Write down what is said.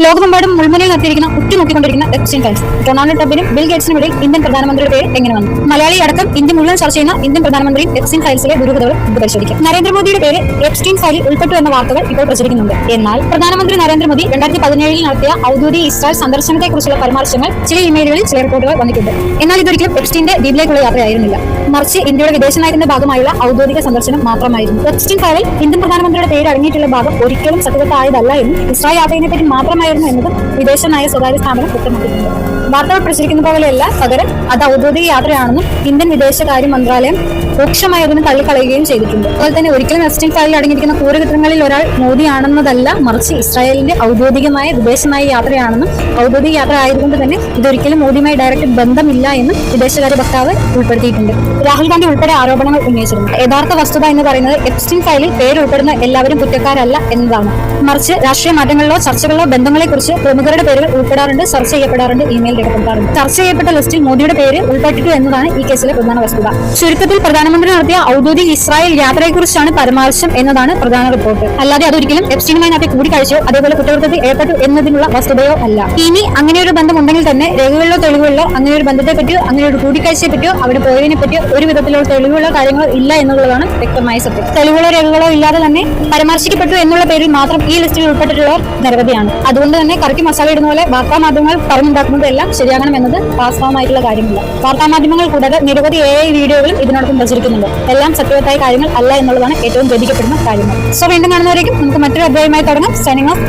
ലോകമെമ്പാടും മുൾമുനയിൽ നിർത്തിയിരിക്കുന്ന ഉറ്റുനോക്കിക്കൊണ്ടിരിക്കുന്ന Epstein files. Donald ട്രംപിനും bill ഗേറ്റ്സിനും ഇടയിൽ ഇന്ത്യൻ പ്രധാനമന്ത്രിയുടെ പേര് എങ്ങനെ വന്നു? മലയാളി അടക്കം ഇന്ത്യ മുഴുവൻ ചർച്ച ചെയ്യുന്ന ഇന്ത്യൻ പ്രധാനമന്ത്രിയും എപ്സ്റ്റീൻ ഫയൽസിലെ ദുരൂഹതകളും ഇത് പരിശോധിക്കും. നരേന്ദ്രമോദിയുടെ പേര് എപ്സ്റ്റീൻ ഫയലിൽ ഉൾപ്പെട്ടു എന്ന വാർത്തകൾ ഇപ്പോൾ പ്രചരിക്കുന്നുണ്ട്. എന്നാൽ പ്രധാനമന്ത്രി നരേന്ദ്രമോദി 2017 നടത്തിയ ഔദ്യോഗിക ഇസ്രായേൽ സന്ദർശനത്തെക്കുറിച്ചുള്ള പരാമർശങ്ങൾ ചില ഇമെയിലുകളിൽ ചില റിപ്പോർട്ടുകൾ വന്നിട്ടുണ്ട്. എന്നാൽ ഇതൊരിക്കലും എപ്സ്റ്റീന്റെ ദ്വീപിലേക്കുള്ള യാത്രയായിരുന്നില്ല, മറിച്ച് ഇന്ത്യയുടെ വിദേശ നയത്തിന്റെ ഭാഗമായുള്ള ഔദ്യോഗിക സന്ദർശനം മാത്രമായിരുന്നു. എപ്സ്റ്റീൻ ഫയലിൽ ഇന്ത്യൻ പ്രധാനമന്ത്രിയുടെ പേര് അടങ്ങിയിട്ടുള്ള ഭാഗം ഒരിക്കലും സത്യവത്തായതല്ല എന്നും ഇസ്രായേൽ യാത്രയെപ്പറ്റി മാത്രമായിരുന്നു എന്നതും വിദേശ നയ സ്വകാര്യ സ്ഥാപനം വ്യക്തമാക്കിയിട്ടുണ്ട്. വാർത്തകൾ പ്രചരിക്കുന്ന പോലെയല്ല, പകരം അത് ഔദ്യോഗിക യാത്രയാണെന്നും ഇന്ത്യൻ വിദേശകാര്യ മന്ത്രാലയം രൂക്ഷമായി അതിന് തള്ളിക്കളയുകയും ചെയ്തിട്ടുണ്ട്. അതുപോലെ തന്നെ ഒരിക്കലും എപ്സ്റ്റീൻ ഫയലിൽ അടങ്ങിയിരിക്കുന്ന ക്രൂരകൃത്യങ്ങളിൽ ഒരാൾ മോദിയാണെന്നതല്ല, മറിച്ച് ഇസ്രായേലിന്റെ ഔദ്യോഗികമായ വിദേശ നയ യാത്രയാണെന്നും ഔദ്യോഗിക യാത്ര ആയതുകൊണ്ട് തന്നെ ഇതൊരിക്കലും മോദിയുമായി ഡയറക്റ്റ് ബന്ധമില്ല എന്നും വിദേശകാര്യ വക്താവ് ഉൾപ്പെടുത്തിയിട്ടുണ്ട്. രാഹുൽ ഗാന്ധി ഉൾപ്പെടെ ആരോപണങ്ങൾ ഉന്നയിച്ചിരുന്നു. യഥാർത്ഥ വസ്തുത എന്ന് പറയുന്നത് എപ്സ്റ്റീൻ ഫയലിൽ പേര് ഉൾപ്പെടുന്ന എല്ലാവരും കുറ്റക്കാരല്ല എന്നതാണ്, മറിച്ച് രാഷ്ട്രീയ മാറ്റങ്ങളിലോ ചർച്ചകളിലോ ബന്ധങ്ങളെക്കുറിച്ച് പ്രമുഖരുടെ പേരുകൾ ഉൾപ്പെടാറുണ്ട്, ചർച്ച ചെയ്യപ്പെടാറുണ്ട്, ഇമെയിൽ രേഖപ്പെടുത്താറുണ്ട്. ചർച്ച ചെയ്യപ്പെട്ട ലിസ്റ്റിൽ മോദിയുടെ പേര് ഉൾപ്പെട്ടിട്ടു എന്നതാണ് ഈ കേസിലെ പ്രധാന വസ്തുത. ചുരുക്കത്തിൽ പ്രധാനമന്ത്രി നടത്തിയ ഔദ്യോഗിക ഇസ്രായേൽ യാത്രയെക്കുറിച്ചാണ് പരാമർശം എന്നതാണ് പ്രധാന റിപ്പോർട്ട്. അല്ലാതെ അതൊരിക്കലും എപ്സ്റ്റീനുമായി നടത്തിയ കൂടിക്കാഴ്ചയോ അതേപോലെ കുറ്റകൃത്യത്തിൽ ഏർപ്പെട്ടു എന്നതിനുള്ള വസ്തുതയോ അല്ല. ഇനി അങ്ങനെ ഒരു ബന്ധം ഉണ്ടെങ്കിൽ തന്നെ രേഖകളിലോ തെളിവുകളിലോ അങ്ങനെ ഒരു ബന്ധത്തെ പറ്റിയോ അങ്ങനെ ഒരു കൂടിക്കാഴ്ചയെ പറ്റിയോ അവിടെ പോയതിനെ പറ്റിയോ ഒരു വിധത്തിലുള്ള തെളിവുകളോ കാര്യങ്ങളോ ഇല്ല എന്നുള്ളതാണ് വ്യക്തമായ സത്യം. തെളിവുകളോ രേഖകളോ ഇല്ലാതെ തന്നെ പരാമർശിക്കപ്പെട്ടു എന്നുള്ള പേരിൽ മാത്രം ഈ ലിസ്റ്റിൽ ഉൾപ്പെട്ടിട്ടുള്ളവർ നിരവധിയാണ്. അതുകൊണ്ട് തന്നെ കറക്കി മസാല ഇടുന്ന പോലെ വാർത്താ മാധ്യമങ്ങൾ പറഞ്ഞുണ്ടാക്കുന്നതെല്ലാം ശരിയാകണം എന്നത് വാസ്തവമായിട്ടുള്ള കാര്യമില്ല. വാർത്താ മാധ്യമങ്ങൾ കൂടാതെ നിരവധി AI വീഡിയോകളും ഇതിനോടൊപ്പം പ്രചരിക്കുന്നുണ്ട്. എല്ലാം സത്യവത്തായ കാര്യങ്ങൾ അല്ല എന്നുള്ളതാണ് ഏറ്റവും ഗ്രഹിക്കപ്പെടുന്ന കാര്യങ്ങൾ. സോ വീണ്ടും കാണുന്നവരേക്കും നമുക്ക് മറ്റൊരു അധ്യായമായി തുടങ്ങാം. Signing off.